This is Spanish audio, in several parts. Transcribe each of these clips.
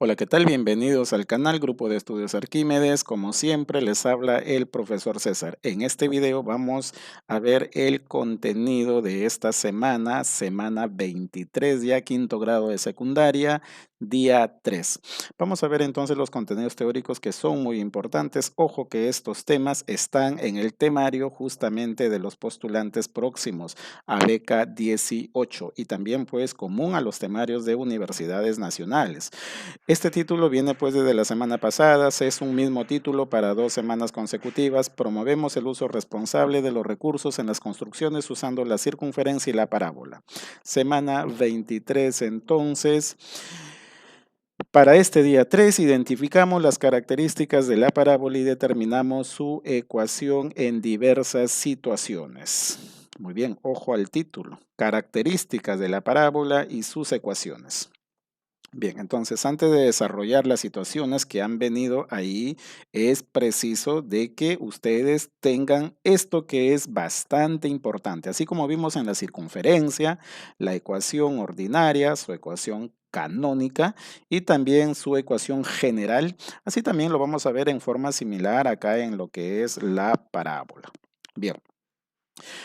Hola, ¿qué tal? Bienvenidos al canal Grupo de Estudios Arquímedes. Como siempre, les habla el profesor César. En este video vamos a ver el contenido de esta semana, semana 23, ya quinto grado de secundaria, día 3. Vamos a ver entonces los contenidos teóricos que son muy importantes. Ojo que estos temas están en el temario justamente de los postulantes próximos a beca 18 y también pues común a los temarios de universidades nacionales. Este título viene pues desde la semana pasada, es un mismo título para 2 semanas consecutivas. Promovemos el uso responsable de los recursos en las construcciones usando la circunferencia y la parábola. Semana 23 entonces. Para este día 3 identificamos las características de la parábola y determinamos su ecuación en diversas situaciones. Muy bien, ojo al título. Características de la parábola y sus ecuaciones. Bien, entonces antes de desarrollar las situaciones que han venido ahí, es preciso de que ustedes tengan esto que es bastante importante. Así como vimos en la circunferencia, la ecuación ordinaria, su ecuación canónica y también su ecuación general. Así también lo vamos a ver en forma similar acá en lo que es la parábola. Bien.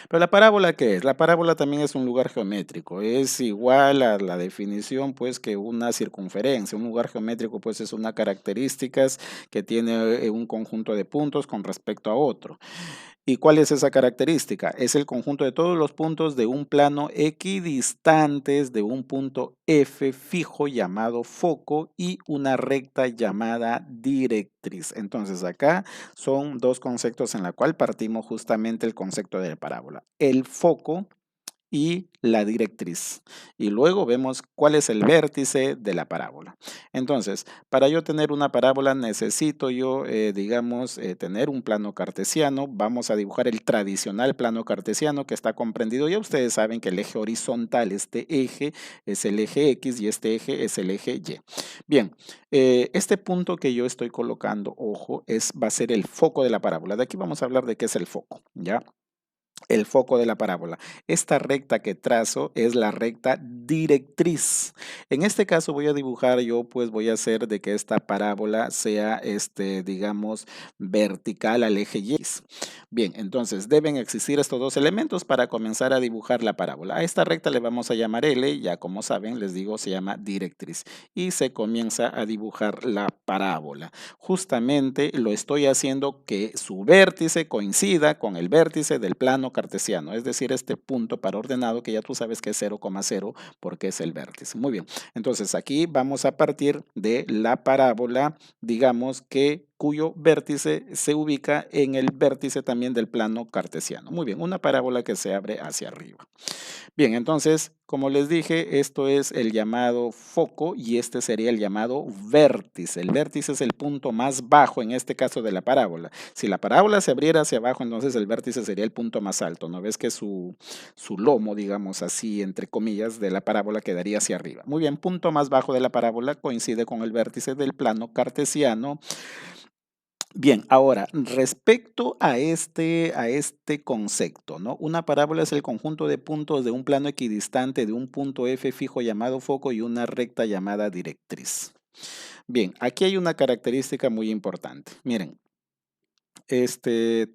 Pero la parábola, ¿qué es? La parábola también es un lugar geométrico, es igual a la definición pues que una circunferencia. Un lugar geométrico pues es una características que tiene un conjunto de puntos con respecto a otro. ¿Y cuál es esa característica? Es el conjunto de todos los puntos de un plano equidistantes de un punto F fijo llamado foco y una recta llamada directriz. Entonces acá son dos conceptos en la cual partimos justamente el concepto de parábola. El foco y la directriz. Y luego vemos cuál es el vértice de la parábola. Entonces, para yo tener una parábola necesito yo, digamos, tener un plano cartesiano. Vamos a dibujar el tradicional plano cartesiano que está comprendido. Ya ustedes saben que el eje horizontal, este eje es el eje X y este eje es el eje Y. Bien, este punto que yo estoy colocando, ojo, va a ser el foco de la parábola. De aquí vamos a hablar de qué es el foco, ¿ya? El foco de la parábola. Esta recta que trazo es la recta directriz. En este caso voy a dibujar yo, pues voy a hacer de que esta parábola sea, digamos, vertical al eje Y. Bien, entonces deben existir estos dos elementos para comenzar a dibujar la parábola. A esta recta le vamos a llamar L, ya como saben, les digo, se llama directriz. Y se comienza a dibujar la parábola. Justamente lo estoy haciendo que su vértice coincida con el vértice del plano cartesiano, es decir, este punto para ordenado que ya tú sabes que es 0,0 porque es el vértice. Muy bien, entonces aquí vamos a partir de la parábola, digamos que cuyo vértice se ubica en el vértice también del plano cartesiano. Muy bien, una parábola que se abre hacia arriba. Bien, entonces, como les dije, esto es el llamado foco y este sería el llamado vértice. El vértice es el punto más bajo, en este caso de la parábola. Si la parábola se abriera hacia abajo, entonces el vértice sería el punto más alto. ¿No ves que su lomo, digamos así, entre comillas, de la parábola quedaría hacia arriba? Muy bien, punto más bajo de la parábola coincide con el vértice del plano cartesiano. Bien, ahora, respecto a este concepto, ¿no? Una parábola es el conjunto de puntos de un plano equidistante de un punto F fijo llamado foco y una recta llamada directriz. Bien, aquí hay una característica muy importante. Miren,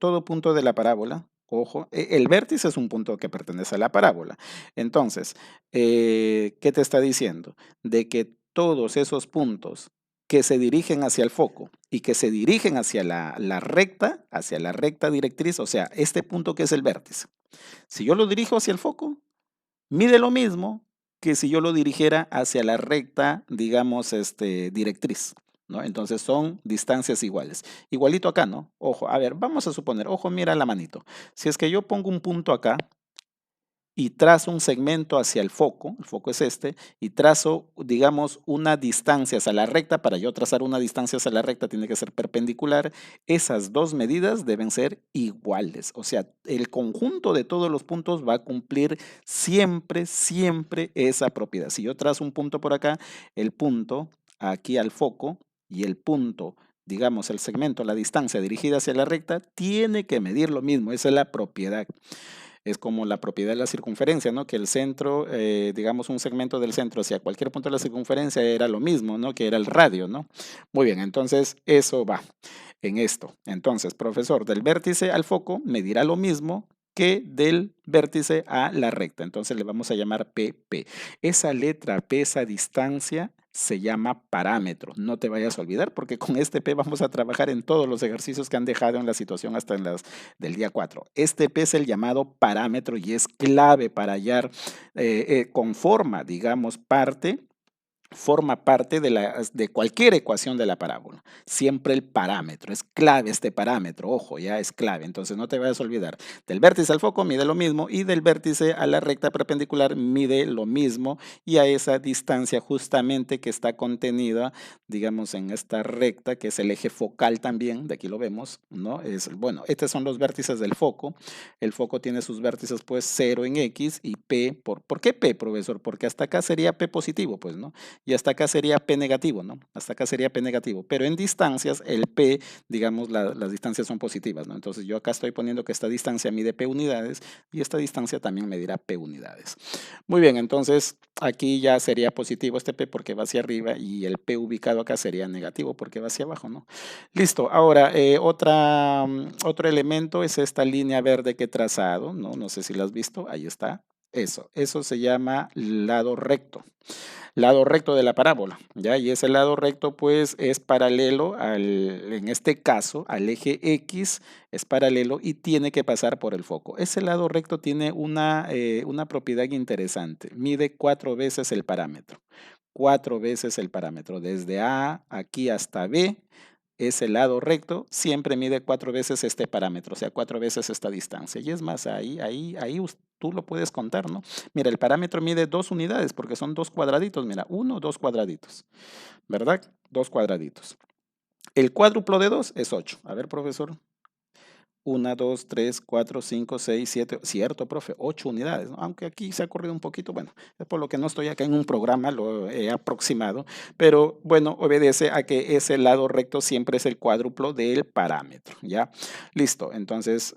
todo punto de la parábola, ojo, el vértice es un punto que pertenece a la parábola. Entonces, ¿qué te está diciendo? De que todos esos puntos que se dirigen hacia el foco y que se dirigen hacia hacia la recta directriz, o sea, este punto que es el vértice. Si yo lo dirijo hacia el foco, mide lo mismo que si yo lo dirigiera hacia la recta, digamos, directriz, ¿no? Entonces son distancias iguales. Igualito acá, ¿no? Ojo, a ver, vamos a suponer, ojo, mira la manito. Si es que yo pongo un punto acá y trazo un segmento hacia el foco es este, y trazo, digamos, una distancia hacia la recta, para yo trazar una distancia hacia la recta tiene que ser perpendicular, esas dos medidas deben ser iguales, o sea, el conjunto de todos los puntos va a cumplir siempre, siempre esa propiedad. Si yo trazo un punto por acá, el punto aquí al foco y el punto, digamos, el segmento, la distancia dirigida hacia la recta, tiene que medir lo mismo, esa es la propiedad. Es como la propiedad de la circunferencia, ¿no? Que el centro, digamos un segmento del centro hacia cualquier punto de la circunferencia era lo mismo, ¿no? Que era el radio, ¿no? Muy bien, entonces eso va en esto. Entonces, profesor, del vértice al foco medirá lo mismo que del vértice a la recta. Entonces le vamos a llamar PP. Esa letra P, esa distancia, se llama parámetro. No te vayas a olvidar porque con este P vamos a trabajar en todos los ejercicios que han dejado en la situación hasta en las del día 4. Este P es el llamado parámetro y es clave para hallar, conforma, digamos, forma parte de cualquier ecuación de la parábola. Siempre el parámetro, es clave este parámetro, ojo, ya es clave, entonces no te vayas a olvidar. Del vértice al foco mide lo mismo y del vértice a la recta perpendicular mide lo mismo y a esa distancia justamente que está contenida, digamos, en esta recta, que es el eje focal también, de aquí lo vemos, ¿no? Bueno, estos son los vértices del foco. El foco tiene sus vértices, pues, 0 en X y P. ¿Por qué P, profesor? Porque hasta acá sería P positivo, pues, ¿no? Y hasta acá sería P negativo, ¿no? Hasta acá sería P negativo, pero en distancias el P, digamos, las distancias son positivas, ¿no? Entonces yo acá estoy poniendo que esta distancia mide P unidades y esta distancia también medirá P unidades. Muy bien, entonces aquí ya sería positivo este P porque va hacia arriba y el P ubicado acá sería negativo porque va hacia abajo, ¿no? Listo, ahora otro elemento es esta línea verde que he trazado, ¿no? No sé si la has visto, ahí está. Eso se llama lado recto de la parábola, ¿ya? Y ese lado recto pues es paralelo en este caso, al eje X, es paralelo y tiene que pasar por el foco. Ese lado recto tiene una propiedad interesante, mide 4 veces el parámetro. 4 veces el parámetro, desde A aquí hasta B, ese lado recto siempre mide 4 veces este parámetro, o sea, 4 veces esta distancia. Y es más, ahí tú lo puedes contar, ¿no? Mira, el parámetro mide 2 unidades porque son 2 cuadraditos, mira, 1, 2 cuadraditos, ¿verdad? 2 cuadraditos. El cuádruplo de 2 es 8. A ver, profesor. 1, 2, 3, 4, 5, 6, 7, cierto, profe, 8 unidades, ¿no? Aunque aquí se ha corrido un poquito, bueno, es por lo que no estoy acá en un programa, lo he aproximado, pero bueno, obedece a que ese lado recto siempre es el cuádruplo del parámetro, ¿ya? Listo, entonces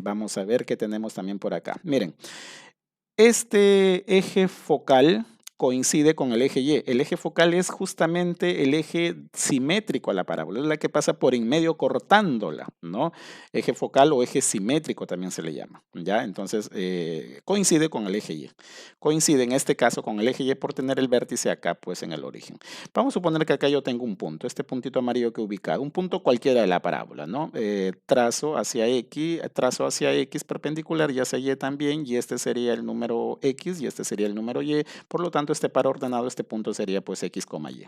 vamos a ver qué tenemos también por acá. Miren, este eje focal coincide con el eje Y. El eje focal es justamente el eje simétrico a la parábola, es la que pasa por en medio cortándola, ¿no? Eje focal o eje simétrico también se le llama, ¿ya? Entonces, coincide con el eje Y. Coincide en este caso con el eje Y por tener el vértice acá, pues en el origen. Vamos a suponer que acá yo tengo un punto, este puntito amarillo que he ubicado, un punto cualquiera de la parábola, ¿no? Trazo hacia X perpendicular y hacia Y también, y este sería el número X y este sería el número Y, por lo tanto este par ordenado, este punto sería pues X, Y.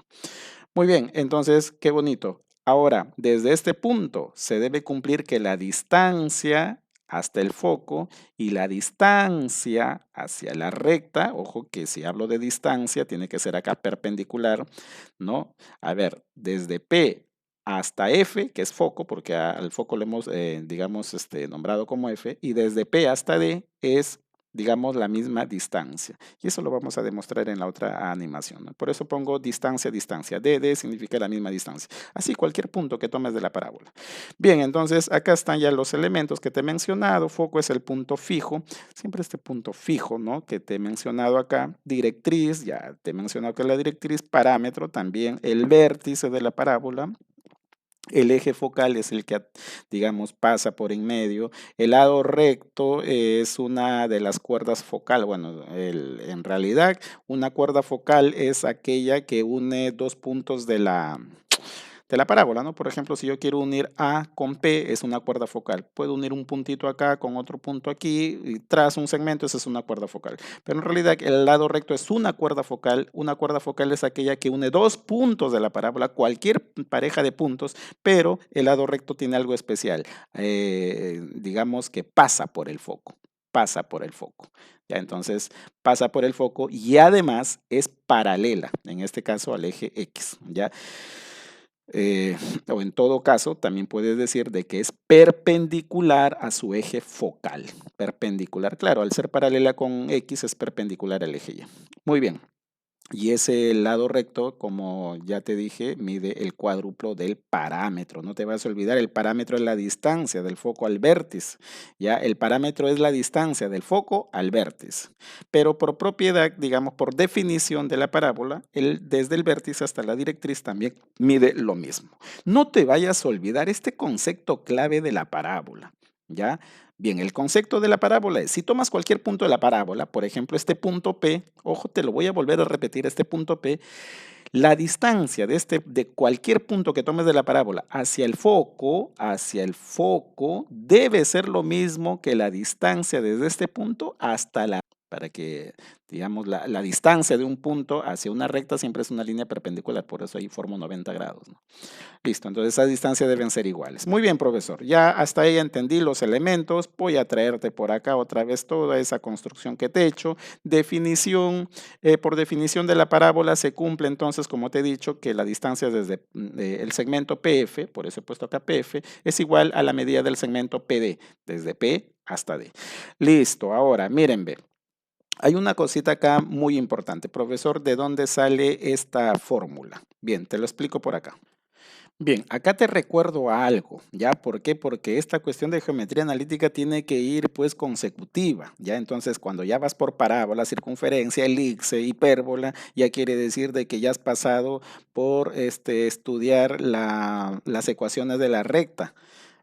Muy bien, entonces qué bonito. Ahora, desde este punto se debe cumplir que la distancia hasta el foco y la distancia hacia la recta, ojo que si hablo de distancia tiene que ser acá perpendicular, ¿no? A ver, desde P hasta F, que es foco, porque al foco lo hemos, digamos, nombrado como F, y desde P hasta D es, digamos, la misma distancia. Y eso lo vamos a demostrar en la otra animación, ¿no? Por eso pongo distancia, distancia. D significa la misma distancia. Así, cualquier punto que tomes de la parábola. Bien, entonces acá están ya los elementos que te he mencionado. Foco es el punto fijo. Siempre este punto fijo, ¿no? Que te he mencionado acá. Directriz, ya te he mencionado que es la directriz. Parámetro también. El vértice de la parábola. El eje focal es el que, digamos, pasa por en medio. El lado recto es una de las cuerdas focal. Bueno, en realidad, una cuerda focal es aquella que une dos puntos de la parábola, ¿no? Por ejemplo, si yo quiero unir A con P, es una cuerda focal. Puedo unir un puntito acá con otro punto aquí y tras un segmento, esa es una cuerda focal. Pero en realidad el lado recto es una cuerda focal. Una cuerda focal es aquella que une dos puntos de la parábola, cualquier pareja de puntos, pero el lado recto tiene algo especial. Digamos que pasa por el foco. Pasa por el foco. Ya, entonces pasa por el foco y además es paralela, en este caso al eje X. ¿Ya? O en todo caso, también puedes decir de que es perpendicular a su eje focal. Perpendicular, claro, al ser paralela con X es perpendicular al eje Y. Muy bien. Y ese lado recto, como ya te dije, mide el cuádruplo del parámetro. No te vas a olvidar, el parámetro es la distancia del foco al vértice. Ya, el parámetro es la distancia del foco al vértice. Pero por propiedad, digamos, por definición de la parábola, desde el vértice hasta la directriz también mide lo mismo. No te vayas a olvidar este concepto clave de la parábola. ¿Ya? Bien, el concepto de la parábola es, si tomas cualquier punto de la parábola, por ejemplo, este punto P, ojo, te lo voy a volver a repetir, este punto P, la distancia de cualquier punto que tomes de la parábola hacia el foco, debe ser lo mismo que la distancia desde este punto hasta para que, digamos, la distancia de un punto hacia una recta siempre es una línea perpendicular, por eso ahí formo 90 grados, ¿no? Listo, entonces esas distancias deben ser iguales. Muy bien, profesor. Ya hasta ahí entendí los elementos. Voy a traerte por acá otra vez toda esa construcción que te he hecho. Definición, por definición de la parábola se cumple entonces, como te he dicho, que la distancia desde el segmento PF, por eso he puesto acá PF, es igual a la medida del segmento PD, desde P hasta D. Listo, ahora miren, ve. Hay una cosita acá muy importante. Profesor, ¿de dónde sale esta fórmula? Bien, te lo explico por acá. Bien, acá te recuerdo algo, ¿ya? ¿Por qué? Porque esta cuestión de geometría analítica tiene que ir pues consecutiva, ¿ya? Entonces, cuando ya vas por parábola, circunferencia, elipse, hipérbola, ya quiere decir de que ya has pasado por estudiar las ecuaciones de la recta.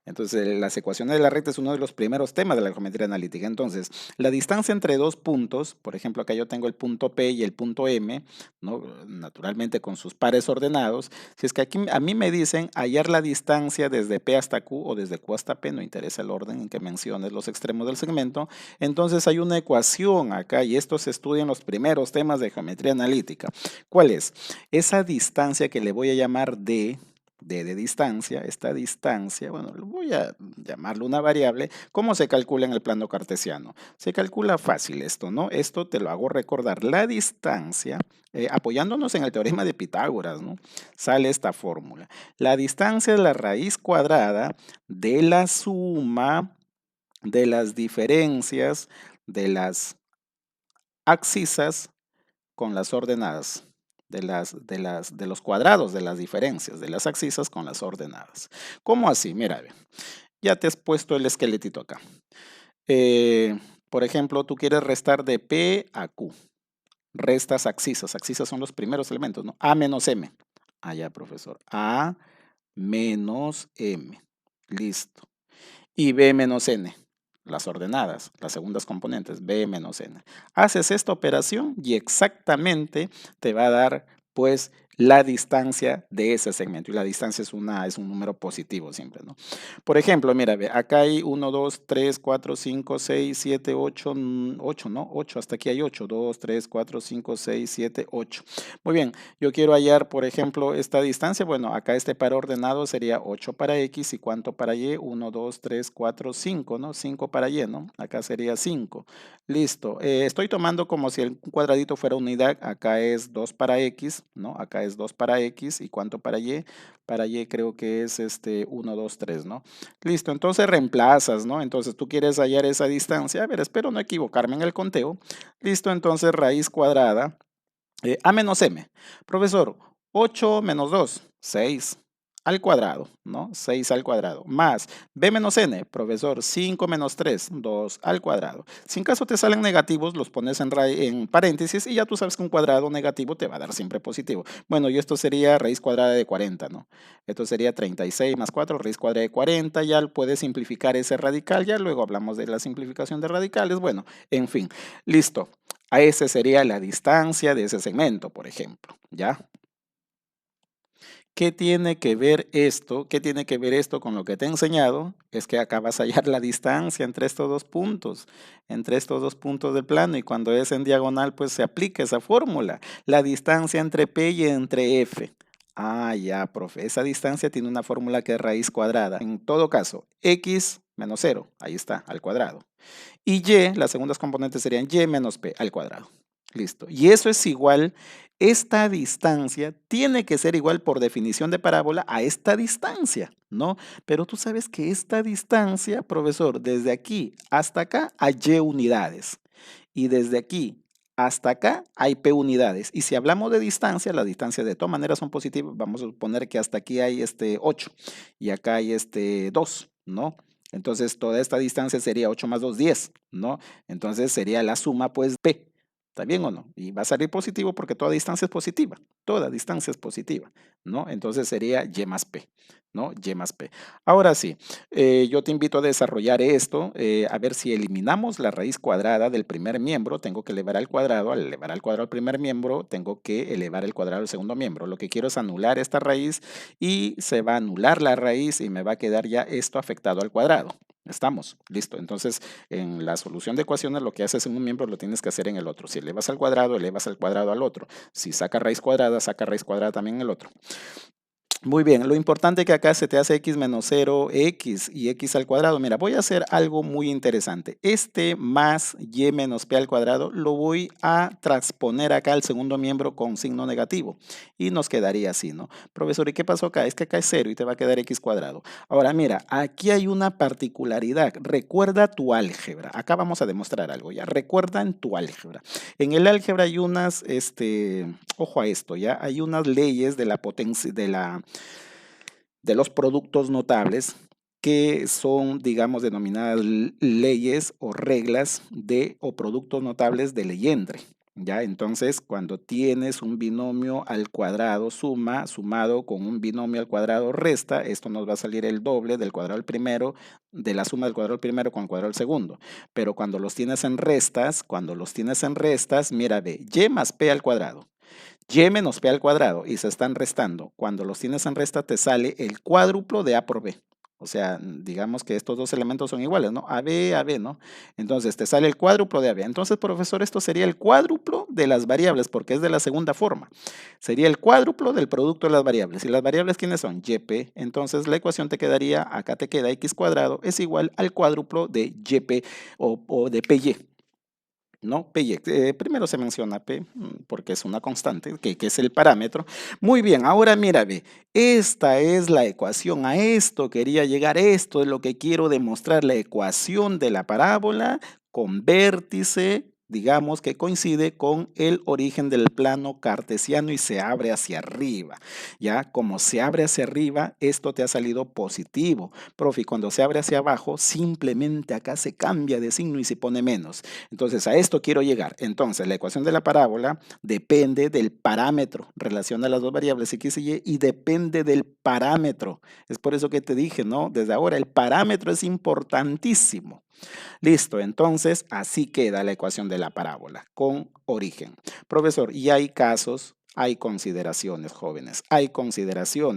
Entonces, las ecuaciones de la recta es uno de los primeros temas de la geometría analítica. Entonces, la distancia entre dos puntos, por ejemplo, acá yo tengo el punto P y el punto M, ¿no? Naturalmente con sus pares ordenados. Si es que aquí a mí me dicen hallar la distancia desde P hasta Q o desde Q hasta P, no interesa el orden en que menciones los extremos del segmento, entonces hay una ecuación acá y esto se estudia en los primeros temas de geometría analítica. ¿Cuál es? Esa distancia que le voy a llamar D de distancia, esta distancia, bueno, voy a llamarlo una variable. ¿Cómo se calcula en el plano cartesiano? Se calcula fácil esto, ¿no? Esto te lo hago recordar. La distancia, apoyándonos en el teorema de Pitágoras, ¿no? Sale esta fórmula. La distancia es la raíz cuadrada de la suma de las diferencias de las abscisas con las ordenadas, de los cuadrados de las diferencias de las abscisas con las ordenadas. ¿Cómo así? Mira, ya te has puesto el esqueletito acá. Por ejemplo, tú quieres restar de P a Q. Restas abscisas. Abscisas son los primeros elementos, ¿no? A menos M. Ah, ya, profesor. A menos M. Listo. Y B menos N. Las ordenadas, las segundas componentes, B menos N. Haces esta operación y exactamente te va a dar, pues, la distancia de ese segmento. Y la distancia es un número positivo siempre, ¿no? Por ejemplo, mira, ve, acá hay 1, 2, 3, 4, 5, 6, 7, 8, 8, ¿no? 8, hasta aquí hay 8. 2, 3, 4, 5, 6, 7, 8. Muy bien, yo quiero hallar, por ejemplo, esta distancia. Bueno, acá este par ordenado sería 8 para X y ¿cuánto para Y? 1, 2, 3, 4, 5, ¿no? 5 para Y, ¿no? Acá sería 5. Listo. Estoy tomando como si el cuadradito fuera unidad. Acá es 2 para X, ¿no? Acá es 2 para X y ¿cuánto para Y? Para Y creo que es 1, 2, 3, ¿no? Listo, entonces reemplazas, ¿no? Entonces tú quieres hallar esa distancia. A ver, espero no equivocarme en el conteo. Listo, entonces raíz cuadrada. A menos M. Profesor, 8 menos 2, 6 al cuadrado, ¿no? 6 al cuadrado. Más B menos N, profesor, 5 menos 3, 2 al cuadrado. Si en caso te salen negativos, los pones en paréntesis y ya tú sabes que un cuadrado negativo te va a dar siempre positivo. Bueno, y esto sería raíz cuadrada de 40, ¿no? Esto sería 36 más 4, raíz cuadrada de 40. Ya puedes simplificar ese radical, ya luego hablamos de la simplificación de radicales. Bueno, en fin, listo. A esa sería la distancia de ese segmento, por ejemplo, ¿ya? ¿Qué tiene que ver esto? ¿Qué tiene que ver esto con lo que te he enseñado? Es que acá vas a hallar la distancia entre estos dos puntos del plano, y cuando es en diagonal, pues se aplica esa fórmula, la distancia entre P y entre F. Ah, ya, profe, esa distancia tiene una fórmula que es raíz cuadrada. En todo caso, X menos 0, ahí está, al cuadrado. Y Y, las segundas componentes serían Y menos P al cuadrado. Listo. Y eso es igual, esta distancia tiene que ser igual por definición de parábola a esta distancia, ¿no? Pero tú sabes que esta distancia, profesor, desde aquí hasta acá hay Y unidades. Y desde aquí hasta acá hay P unidades. Y si hablamos de distancia, las distancias de todas maneras son positivas. Vamos a suponer que hasta aquí hay 8 y acá hay 2, ¿no? Entonces toda esta distancia sería 8 más 2, 10, ¿no? Entonces sería la suma pues P. ¿Está bien o no? Y va a salir positivo porque toda distancia es positiva. Toda distancia es positiva, ¿no? Entonces sería Y más P, ¿no? Y más P. Ahora sí, yo te invito a desarrollar esto, a ver si eliminamos la raíz cuadrada del primer miembro, tengo que elevar al cuadrado al primer miembro, tengo que elevar el cuadrado al segundo miembro. Lo que quiero es anular esta raíz y se va a anular la raíz y me va a quedar ya esto afectado al cuadrado. Estamos, listo. Entonces, en la solución de ecuaciones, lo que haces en un miembro lo tienes que hacer en el otro. Si elevas al cuadrado al otro. Si saca raíz cuadrada también en el otro. Muy bien, lo importante que acá se te hace x menos 0, x y x al cuadrado. Mira, voy a hacer algo muy interesante. Este más y menos p al cuadrado lo voy a transponer acá al segundo miembro con signo negativo. Y nos quedaría así, ¿no? Profesor, ¿y qué pasó acá? Es que acá es 0 y te va a quedar x cuadrado. Ahora, mira, aquí hay una particularidad. Recuerda tu álgebra. Acá vamos a demostrar algo ya. Recuerda en tu álgebra. En el álgebra hay unas, ojo a esto, ¿ya? Hay unas leyes de la potencia, de los productos notables que son, digamos, denominadas leyes o reglas o productos notables de Legendre. ¿Ya? Entonces, cuando tienes un binomio al cuadrado sumado con un binomio al cuadrado resta, esto nos va a salir el doble del cuadrado al primero, de la suma del cuadrado al primero con el cuadrado al segundo. Pero cuando los tienes en restas, mira, ve, y más p al cuadrado. Y menos p al cuadrado y se están restando. Cuando los tienes en resta te sale el cuádruplo de a por b. O sea, digamos que estos dos elementos son iguales, ¿no? AB, ¿no? Entonces te sale el cuádruplo de AB. Entonces, profesor, esto sería el cuádruplo de las variables porque es de la segunda forma. Sería el cuádruplo del producto de las variables. ¿Y las variables quiénes son? YP. Entonces la ecuación te quedaría, acá te queda x cuadrado es igual al cuádruplo de YP o de PY. ¿No? PY. Primero se menciona P porque es una constante, que es el parámetro. Muy bien, ahora mira, ve, esta es la ecuación, a esto quería llegar, esto es lo que quiero demostrar, la ecuación de la parábola con vértice, digamos que coincide con el origen del plano cartesiano y se abre hacia arriba. Ya, como se abre hacia arriba, esto te ha salido positivo. Profe, cuando se abre hacia abajo, simplemente acá se cambia de signo y se pone menos. Entonces, a esto quiero llegar. Entonces, la ecuación de la parábola depende del parámetro, relaciona las dos variables x y y depende del parámetro. Es por eso que te dije, ¿no? Desde ahora, el parámetro es importantísimo. Listo, entonces así queda la ecuación de la parábola con origen. Profesor, y hay casos, hay consideraciones, jóvenes,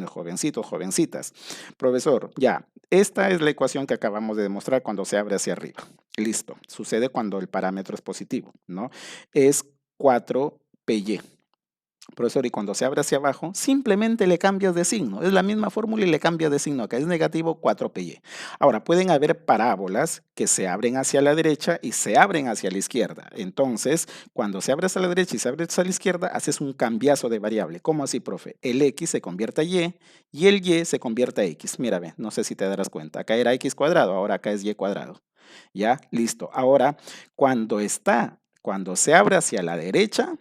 jovencitos, jovencitas. Profesor, ya, esta es la ecuación que acabamos de demostrar cuando se abre hacia arriba. Listo, sucede cuando el parámetro es positivo, ¿no? Es 4PY. Profesor, y cuando se abre hacia abajo, simplemente le cambias de signo. Es la misma fórmula y le cambias de signo. Acá es negativo 4PY. Ahora, pueden haber parábolas que se abren hacia la derecha y se abren hacia la izquierda. Entonces, cuando se abre hacia la derecha y se abre hacia la izquierda, haces un cambiazo de variable. ¿Cómo así, profe? El X se convierte a y el Y se convierte a X. Mira, ve, no sé si te darás cuenta. Acá era X cuadrado, ahora acá es Y cuadrado. ¿Ya? Listo. Ahora, cuando se abre hacia la derecha,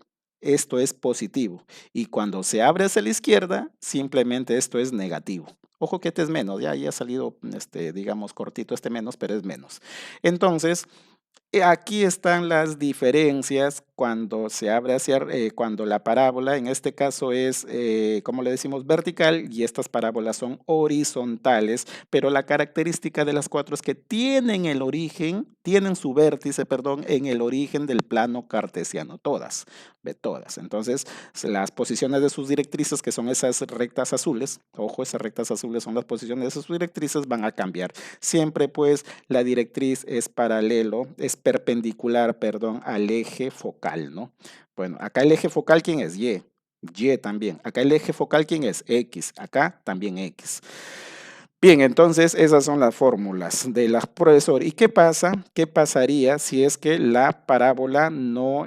esto es positivo. Y cuando se abre hacia la izquierda, simplemente esto es negativo. Ojo que este es menos, ya ha salido, digamos, cortito este menos, pero es menos. Entonces, aquí están las diferencias cuando se abre cuando la parábola, en este caso es, como le decimos, vertical y estas parábolas son horizontales, pero la característica de las cuatro es que tienen su vértice, perdón, en el origen del plano cartesiano, todas, ve todas. Entonces, las posiciones de sus directrices, que son esas rectas azules, ojo, esas rectas azules son las posiciones de sus directrices, van a cambiar. Siempre, pues, la directriz es perpendicular, perdón, al eje focal, ¿no? Bueno, acá el eje focal, ¿quién es? Y también. Acá el eje focal, ¿quién es? X. Acá también X. Bien, entonces esas son las fórmulas de la profesor. ¿Y qué pasa? ¿Qué pasaría si es que la parábola no,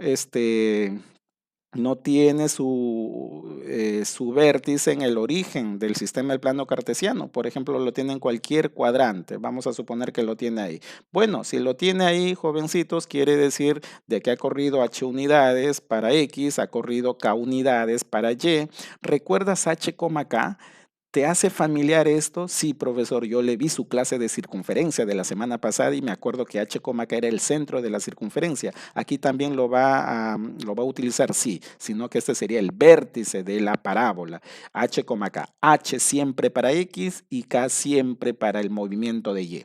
no tiene su vértice en el origen del sistema del plano cartesiano. Por ejemplo, lo tiene en cualquier cuadrante. Vamos a suponer que lo tiene ahí. Bueno, si lo tiene ahí, jovencitos, quiere decir de que ha corrido h unidades para x, ha corrido k unidades para y. ¿Recuerdas h, k? ¿Te hace familiar esto? Sí, profesor, yo le vi su clase de circunferencia de la semana pasada y me acuerdo que h, k era el centro de la circunferencia. Aquí también lo va a utilizar, sí, sino que este sería el vértice de la parábola. H, k. H siempre para x y k siempre para el movimiento de y.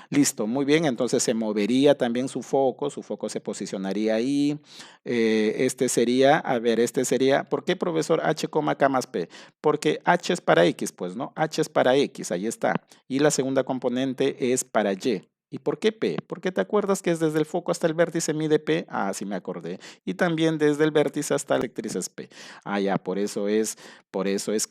Listo, muy bien, entonces se movería también su foco se posicionaría ahí. Este sería, a ver, este sería, ¿por qué, profesor? H, k más p. Porque h es para x, pues, ¿no? H es para x, ahí está. Y la segunda componente es para y. ¿Y por qué P? ¿Por qué te acuerdas que es desde el foco hasta el vértice mide P? Ah, sí me acordé. Y también desde el vértice hasta la directriz es P. Ah, ya, por eso es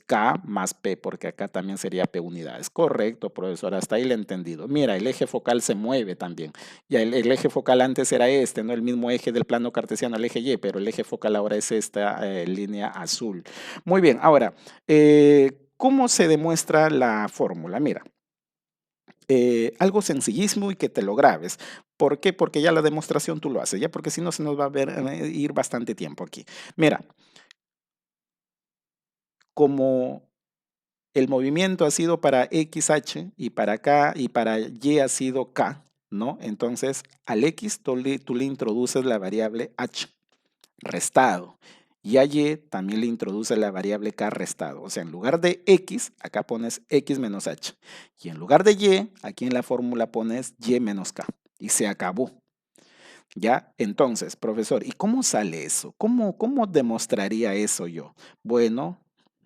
K más P, porque acá también sería P unidades. Correcto, profesor, hasta ahí le he entendido. Mira, el eje focal se mueve también. Ya el eje focal antes era este, ¿no? El mismo eje del plano cartesiano, el eje Y, pero el eje focal ahora es esta línea azul. Muy bien, ahora, ¿cómo se demuestra la fórmula? Mira, algo sencillísimo y que te lo grabes. ¿Por qué? Porque ya la demostración tú lo haces, ya porque si no se nos va a ir bastante tiempo aquí. Mira, como el movimiento ha sido para XH y para K y para Y ha sido K, ¿no? Entonces al X tú le introduces la variable H restado. Y a Y también le introduce la variable K restado. O sea, en lugar de X, acá pones X menos H. Y en lugar de Y, aquí en la fórmula pones Y menos K. Y se acabó. ¿Ya? Entonces, profesor, ¿y cómo sale eso? ¿Cómo demostraría eso yo? Bueno,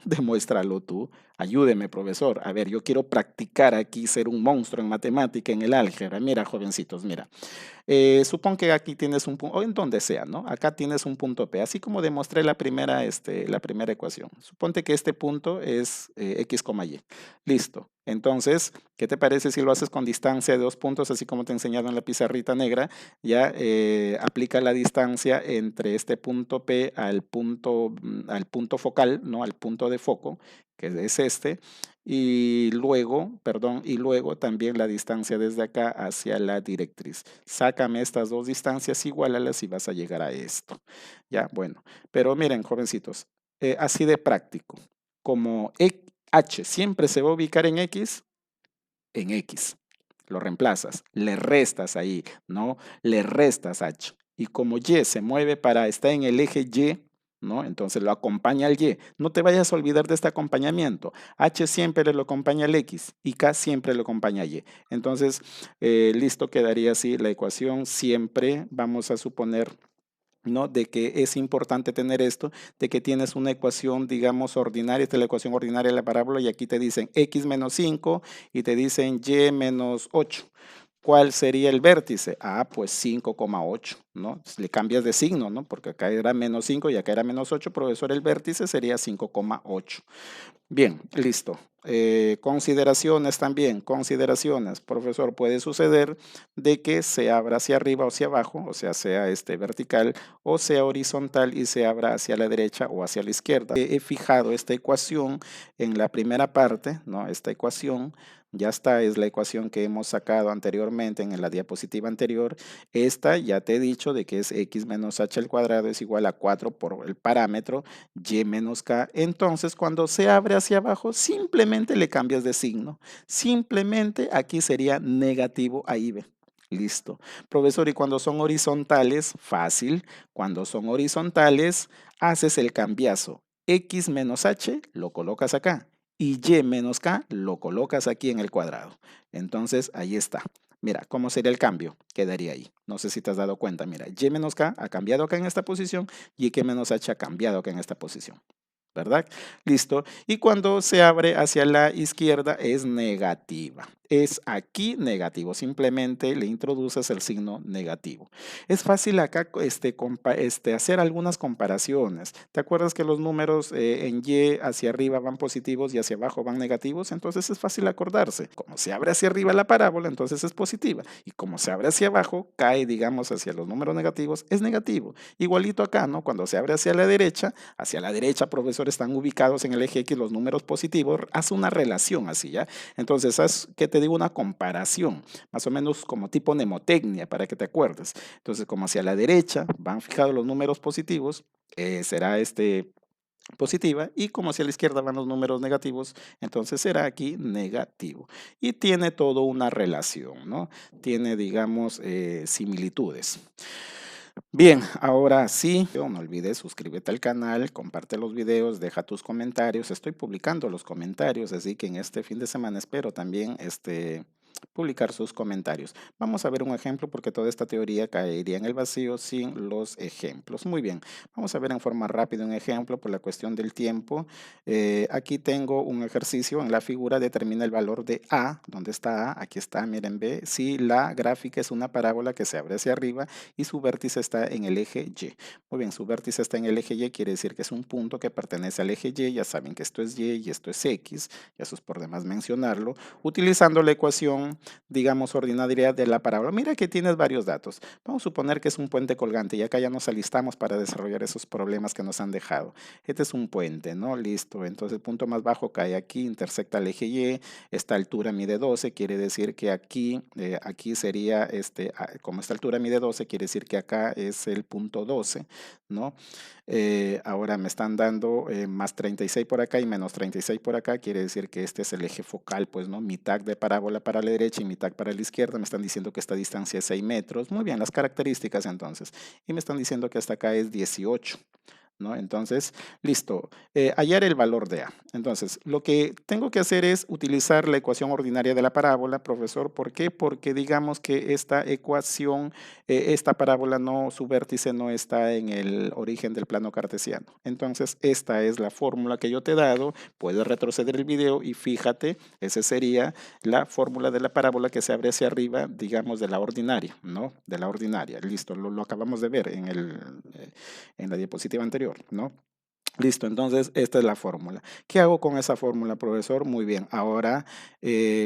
demuéstralo tú. Ayúdeme, profesor. A ver, yo quiero practicar aquí ser un monstruo en matemática, en el álgebra. Mira, jovencitos, mira. Supón que aquí tienes un punto, o en donde sea, ¿no? Acá tienes un punto P, así como demostré la primera ecuación. Suponte que este punto es X, Y. Listo. Entonces, ¿qué te parece si lo haces con distancia de 2 puntos, así como te enseñaron en la pizarrita negra? Ya aplica la distancia entre este punto P al punto focal, ¿no? Al punto de foco, que es este, y luego, perdón, y luego también la distancia desde acá hacia la directriz. Sácame estas dos distancias, igualalas y vas a llegar a esto. Ya, bueno, pero miren, jovencitos, así de práctico. Como H siempre se va a ubicar en X. Lo reemplazas, le restas ahí, ¿no? Le restas H. Y como Y se mueve para, está en el eje Y, ¿no? Entonces lo acompaña al Y. No te vayas a olvidar de este acompañamiento. H siempre lo acompaña al X y K siempre lo acompaña a Y. Entonces, listo, quedaría así la ecuación. Siempre vamos a suponer, ¿no? De que es importante tener esto, de que tienes una ecuación, digamos, ordinaria, esta es la ecuación ordinaria de la parábola, y aquí te dicen x menos 5 y te dicen y menos 8. ¿Cuál sería el vértice? Ah, pues 5,8, ¿no? Le cambias de signo, ¿no? Porque acá era menos 5 y acá era menos 8, profesor, el vértice sería 5,8. Bien, listo. Consideraciones también, consideraciones. Profesor, puede suceder de que se abra hacia arriba o hacia abajo, o sea este vertical, o sea horizontal y se abra hacia la derecha o hacia la izquierda. He fijado esta ecuación en la primera parte, ¿no? Esta ecuación ya está, es la ecuación que hemos sacado anteriormente en la diapositiva anterior. Esta ya te he dicho de que es x menos h al cuadrado es igual a 4 por el parámetro y menos k. Entonces, cuando se abre hacia abajo, simplemente le cambias de signo. Simplemente aquí sería negativo ahí ve. Listo. Profesor, y cuando son horizontales, fácil. Cuando son horizontales, haces el cambiazo. X menos h lo colocas acá y y menos k lo colocas aquí en el cuadrado. Entonces, ahí está. Mira, ¿cómo sería el cambio? Quedaría ahí. No sé si te has dado cuenta. Mira, y menos k ha cambiado acá en esta posición y que menos h ha cambiado acá en esta posición. ¿Verdad? Listo. Y cuando se abre hacia la izquierda es negativa. es aquí negativo, simplemente le introduces el signo negativo. Es fácil acá hacer algunas comparaciones. ¿Te acuerdas que los números en Y hacia arriba van positivos y hacia abajo van negativos? Entonces es fácil acordarse. Como se abre hacia arriba la parábola, entonces es positiva. Y como se abre hacia abajo, cae, digamos, hacia los números negativos, es negativo. Igualito acá, ¿no? Cuando se abre hacia la derecha, profesor, están ubicados en el eje X los números positivos, haz una relación así, ¿ya? Entonces, haz, que te digo, una comparación, más o menos como tipo mnemotecnia, para que te acuerdes. Entonces, como hacia la derecha van fijados los números positivos, será positiva, y como hacia la izquierda van los números negativos, entonces será aquí negativo. Y tiene toda una relación, ¿no? Tiene, digamos, similitudes. Bien, ahora sí, no olvides suscríbete al canal, comparte los videos, deja tus comentarios. Estoy publicando los comentarios, así que en este fin de semana espero también publicar sus comentarios. Vamos a ver un ejemplo porque toda esta teoría caería en el vacío sin los ejemplos. Muy bien, vamos a ver en forma rápida un ejemplo por la cuestión del tiempo. Aquí tengo un ejercicio en la figura, determina el valor de A. ¿Dónde está A? Aquí está, miren, B. Si la gráfica es una parábola que se abre hacia arriba y su vértice está en el eje Y. Muy bien, su vértice está en el eje Y, quiere decir que es un punto que pertenece al eje Y. Ya saben que esto es Y y esto es X, ya eso es por demás mencionarlo, utilizando la ecuación, digamos, ordinaria de la parábola. Mira que tienes varios datos. Vamos a suponer que es un puente colgante y acá ya nos alistamos para desarrollar esos problemas que nos han dejado. Este es un puente, ¿no? Listo. Entonces el punto más bajo cae aquí, intersecta el eje Y. Esta altura mide 12, quiere decir que aquí sería, como esta altura mide 12, quiere decir que acá es el punto 12, ¿no? Ahora me están dando más 36 por acá y menos 36 por acá, quiere decir que este es el eje focal, pues, ¿no? Mitad de parábola para la derecha y mitad para la izquierda. Me están diciendo que esta distancia es 6 metros. Muy bien, las características entonces. Y me están diciendo que hasta acá es 18. ¿No? Entonces, listo, hallar el valor de A. Entonces, lo que tengo que hacer es utilizar la ecuación ordinaria de la parábola, profesor. ¿Por qué? Porque digamos que esta ecuación, esta parábola, no, su vértice no está en el origen del plano cartesiano. Entonces, esta es la fórmula que yo te he dado. Puedes retroceder el video y fíjate, esa sería la fórmula de la parábola que se abre hacia arriba, digamos, de la ordinaria, ¿no? De la ordinaria. Listo, lo acabamos de ver en la diapositiva anterior, ¿no? Listo, entonces esta es la fórmula. ¿Qué hago con esa fórmula, profesor? Muy bien, ahora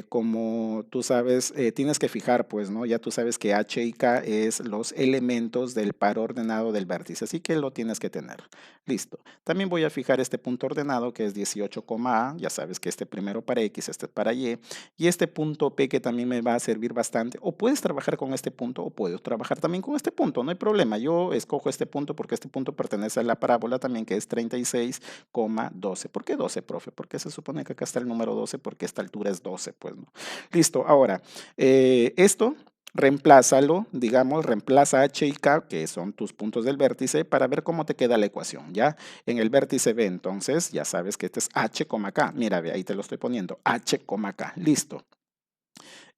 como tú sabes, tienes que fijar, pues, ¿no? Ya tú sabes que H y K es los elementos del par ordenado del vértice, así que lo tienes que tener. Listo. También voy a fijar este punto ordenado que es 18, A, ya sabes que este primero para X, este para y este punto P que también me va a servir bastante. O puedes trabajar con este punto o puedes trabajar también con este punto, no hay problema. Yo escojo este punto porque este punto pertenece a la parábola también que es 36,12. ¿Por qué 12, profe? Porque se supone que acá está el número 12 porque esta altura es 12, pues, ¿no? Listo, ahora, esto reemplázalo, digamos, reemplaza H y K, que son tus puntos del vértice, para ver cómo te queda la ecuación, ¿ya? En el vértice B, entonces, ya sabes que este es H, K. Mira, ve, ahí te lo estoy poniendo, H, K. Listo.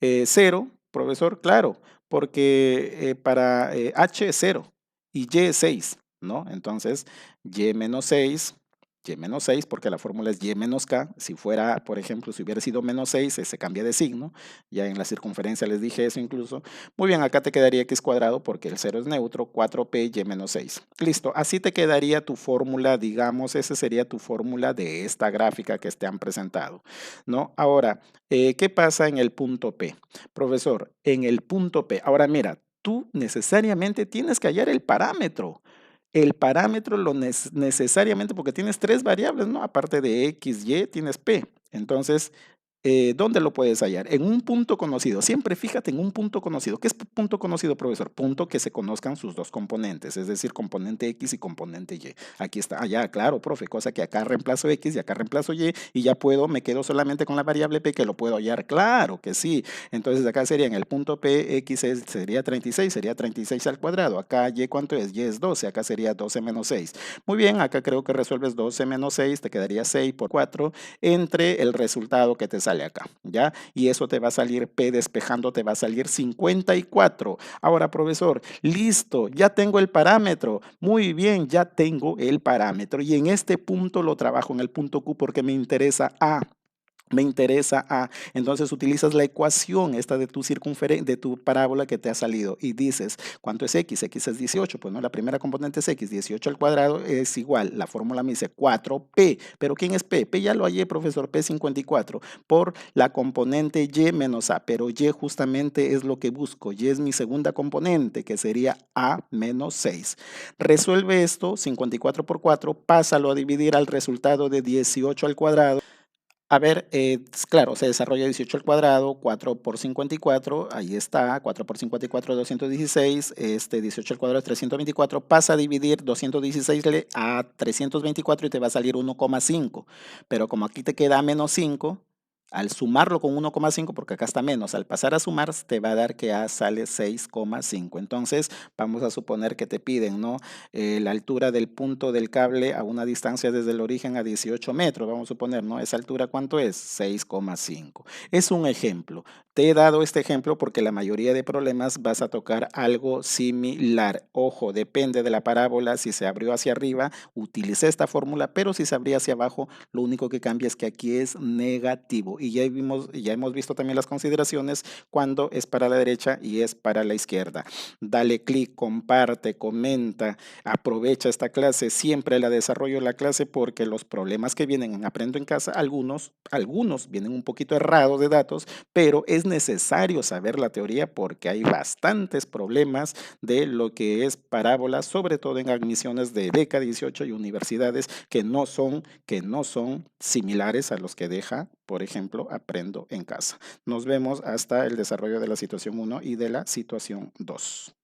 0, profesor, claro, porque para H es 0 y Y es 6, ¿no? Entonces, Y menos 6, Y menos 6, porque la fórmula es Y menos K. Si fuera, por ejemplo, si hubiera sido menos 6, se cambia de signo. Ya en la circunferencia les dije eso incluso. Muy bien, acá te quedaría X cuadrado porque el 0 es neutro, 4P, Y menos 6. Listo, así te quedaría tu fórmula, digamos, esa sería tu fórmula de esta gráfica que te han presentado, ¿no? Ahora, ¿qué pasa en el punto P? Profesor, en el punto P, ahora mira, tú necesariamente tienes que hallar el parámetro. El parámetro lo necesariamente porque tienes tres variables, ¿no? Aparte de X, Y, tienes P. Entonces, ¿dónde lo puedes hallar? En un punto conocido. Siempre fíjate en un punto conocido. ¿Qué es punto conocido, profesor? Punto que se conozcan sus dos componentes, es decir, componente X y componente Y. Aquí está. Allá, claro, profe, cosa que acá reemplazo X y acá reemplazo y ya puedo, me quedo solamente con la variable P que lo puedo hallar. Claro que sí. Entonces acá sería en el punto P, X sería 36, sería 36 al cuadrado. Acá Y, ¿cuánto es? Y es 12, acá sería 12 menos 6. Muy bien, acá creo que resuelves 12 menos 6, te quedaría 6 por 4 entre el resultado que te sale acá, ¿ya? Y eso te va a salir, P despejando, te va a salir 54. Ahora, profesor, listo, ya tengo el parámetro. Muy bien, ya tengo el parámetro. Y en este punto lo trabajo, en el punto Q, porque me interesa A. Me interesa A. Entonces utilizas la ecuación esta de tu de tu parábola que te ha salido y dices, ¿cuánto es X? X es 18. Pues no, la primera componente es X, 18 al cuadrado es igual. La fórmula me dice 4P. ¿Pero quién es P? P ya lo hallé, profesor, P 54 por la componente Y menos A. Pero Y justamente es lo que busco. Y es mi segunda componente, que sería A menos 6. Resuelve esto, 54 por 4, pásalo a dividir al resultado de 18 al cuadrado. A ver, claro, se desarrolla 18 al cuadrado, 4 por 54, ahí está, 4 por 54, 216, 18 al cuadrado es 324, pasa a dividir 216 a 324 y te va a salir 1,5, pero como aquí te queda menos 5, al sumarlo con 1,5, porque acá está menos, al pasar a sumar te va a dar que A sale 6,5. Entonces, vamos a suponer que te piden, ¿no? La altura del punto del cable a una distancia desde el origen a 18 metros, vamos a suponer, ¿no? Esa altura, ¿cuánto es? 6,5. Es un ejemplo. Te he dado este ejemplo porque la mayoría de problemas vas a tocar algo similar. Ojo, depende de la parábola. Si se abrió hacia arriba, utilicé esta fórmula, pero si se abría hacia abajo, lo único que cambia es que aquí es negativo. Y ya hemos visto también las consideraciones cuando es para la derecha y es para la izquierda. Dale clic, comparte, comenta. Aprovecha esta clase, siempre la desarrollo la clase porque los problemas que vienen en Aprendo en Casa, algunos vienen un poquito errados de datos, pero es necesario saber la teoría porque hay bastantes problemas de lo que es parábola, sobre todo en admisiones de beca 18 y universidades que no son similares a los que deja, por ejemplo, Aprendo en Casa. Nos vemos hasta el desarrollo de la situación 1 y de la situación 2.